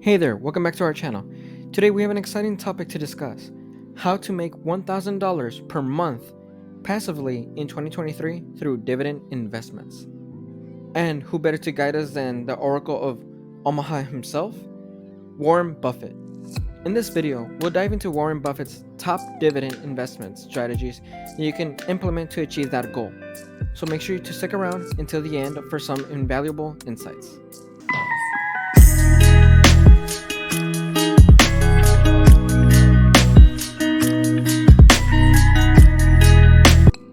Hey there, welcome back to our channel. Today we have an exciting topic to discuss: how to make $1,000 per month passively in 2023 through dividend investments. And who better to guide us than the Oracle of Omaha himself, Warren Buffett. In this video, we'll dive into Warren Buffett's top dividend investment strategies that you can implement to achieve that goal. So make sure to stick around until the end for some invaluable insights.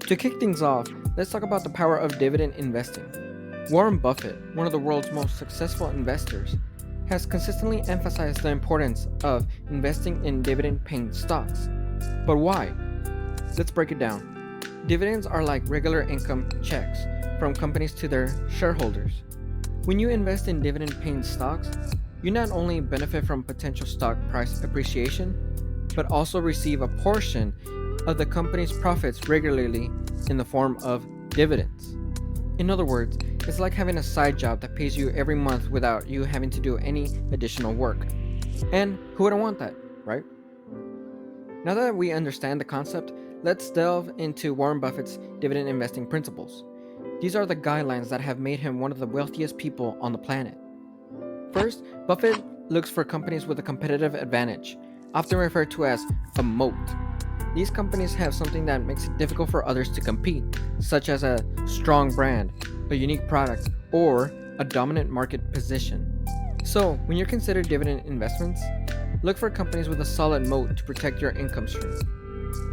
To kick things off, let's talk about the power of dividend investing. Warren Buffett, one of the world's most successful investors, has consistently emphasized the importance of investing in dividend-paying stocks. But why? Let's break it down. Dividends are like regular income checks from companies to their shareholders. When you invest in dividend-paying stocks, you not only benefit from potential stock price appreciation, but also receive a portion of the company's profits regularly in the form of dividends. In other words, it's like having a side job that pays you every month without you having to do any additional work. And who wouldn't want that, right? Now that we understand the concept, let's delve into Warren Buffett's dividend investing principles. These are the guidelines that have made him one of the wealthiest people on the planet. First, Buffett looks for companies with a competitive advantage, often referred to as a moat. These companies have something that makes it difficult for others to compete, such as a strong brand, a unique product, or a dominant market position. So, when you consider dividend investments, look for companies with a solid moat to protect your income stream.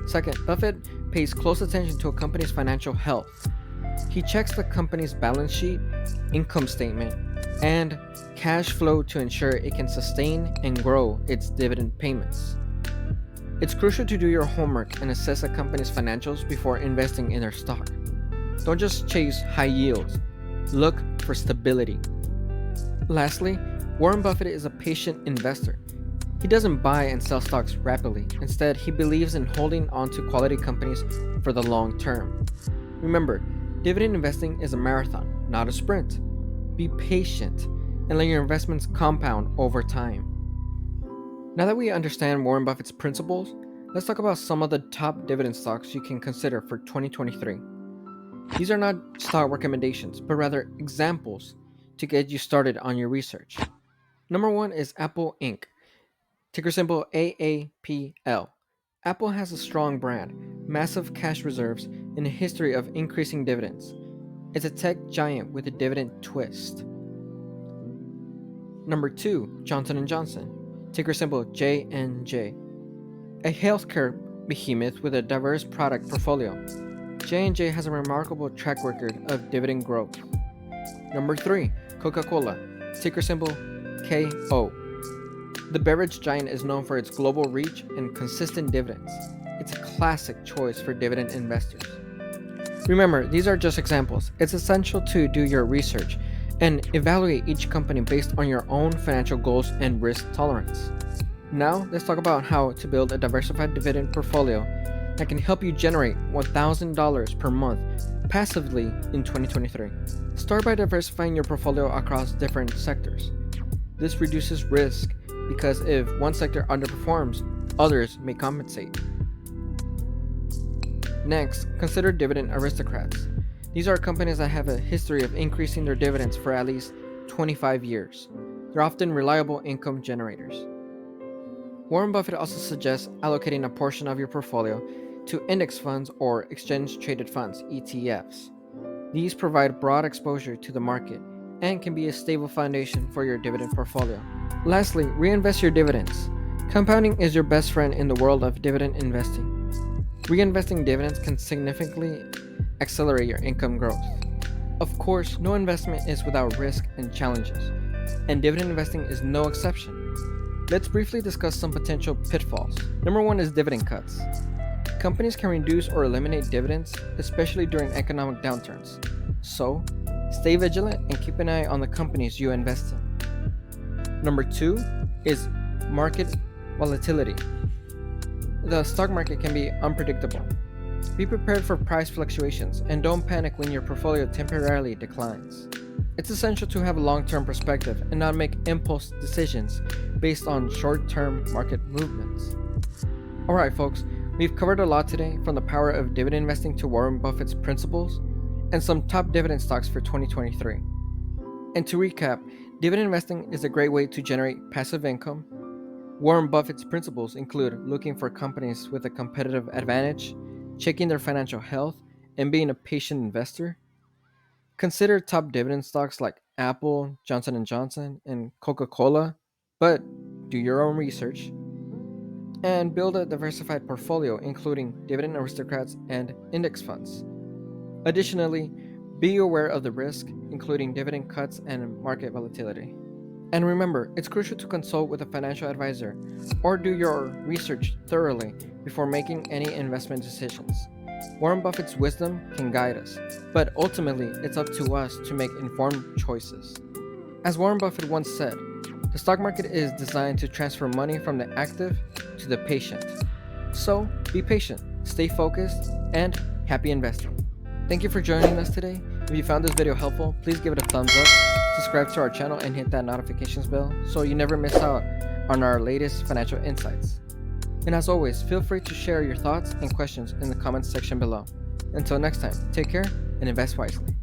Second, Buffett pays close attention to a company's financial health. He checks the company's balance sheet, income statement, and cash flow to ensure it can sustain and grow its dividend payments. It's crucial to do your homework and assess a company's financials before investing in their stock. Don't just chase high yields, look for stability. Lastly, Warren Buffett is a patient investor. He doesn't buy and sell stocks rapidly. Instead, he believes in holding on to quality companies for the long term. Remember, dividend investing is a marathon, not a sprint. Be patient and let your investments compound over time. Now that we understand Warren Buffett's principles, let's talk about some of the top dividend stocks you can consider for 2023. These are not stock recommendations, but rather examples to get you started on your research. Number 1 is Apple Inc., ticker symbol AAPL. Apple has a strong brand, massive cash reserves, and a history of increasing dividends. It's a tech giant with a dividend twist. Number 2, Johnson & Johnson, ticker symbol JNJ, a healthcare behemoth with a diverse product portfolio. J&J has a remarkable track record of dividend growth. Number 3, Coca-Cola, ticker symbol KO. The beverage giant is known for its global reach and consistent dividends. It's a classic choice for dividend investors. Remember, these are just examples. It's essential to do your research and evaluate each company based on your own financial goals and risk tolerance. Now, let's talk about how to build a diversified dividend portfolio that can help you generate $1,000 per month passively in 2023. Start by diversifying your portfolio across different sectors. This reduces risk because if one sector underperforms, others may compensate. Next, consider Dividend Aristocrats. These are companies that have a history of increasing their dividends for at least 25 years. They're often reliable income generators. Warren Buffett also suggests allocating a portion of your portfolio to index funds or exchange-traded funds, ETFs. These provide broad exposure to the market and can be a stable foundation for your dividend portfolio. Lastly, reinvest your dividends. Compounding is your best friend in the world of dividend investing. Reinvesting dividends can significantly accelerate your income growth. Of course, no investment is without risk and challenges, and dividend investing is no exception. Let's briefly discuss some potential pitfalls. Number 1 is dividend cuts. Companies can reduce or eliminate dividends, especially during economic downturns. So, stay vigilant and keep an eye on the companies you invest in. Number 2 is market volatility. The stock market can be unpredictable. Be prepared for price fluctuations and don't panic when your portfolio temporarily declines. It's essential to have a long-term perspective and not make impulse decisions based on short-term market movements. Alright folks, we've covered a lot today, from the power of dividend investing to Warren Buffett's principles, and some top dividend stocks for 2023. And to recap, dividend investing is a great way to generate passive income. Warren Buffett's principles include looking for companies with a competitive advantage, checking their financial health, and being a patient investor. Consider top dividend stocks like Apple, Johnson & Johnson, and Coca-Cola, but do your own research. And build a diversified portfolio including Dividend Aristocrats and index funds. Additionally, be aware of the risk, including dividend cuts and market volatility. And remember, it's crucial to consult with a financial advisor or do your research thoroughly before making any investment decisions. Warren Buffett's wisdom can guide us, but ultimately it's up to us to make informed choices. As Warren Buffett once said, the stock market is designed to transfer money from the active to the patient. So be patient, stay focused, and happy investing. Thank you for joining us today. If you found this video helpful, please give it a thumbs up, subscribe to our channel, and hit that notifications bell so you never miss out on our latest financial insights. And as always, feel free to share your thoughts and questions in the comments section below. Until next time, take care and invest wisely.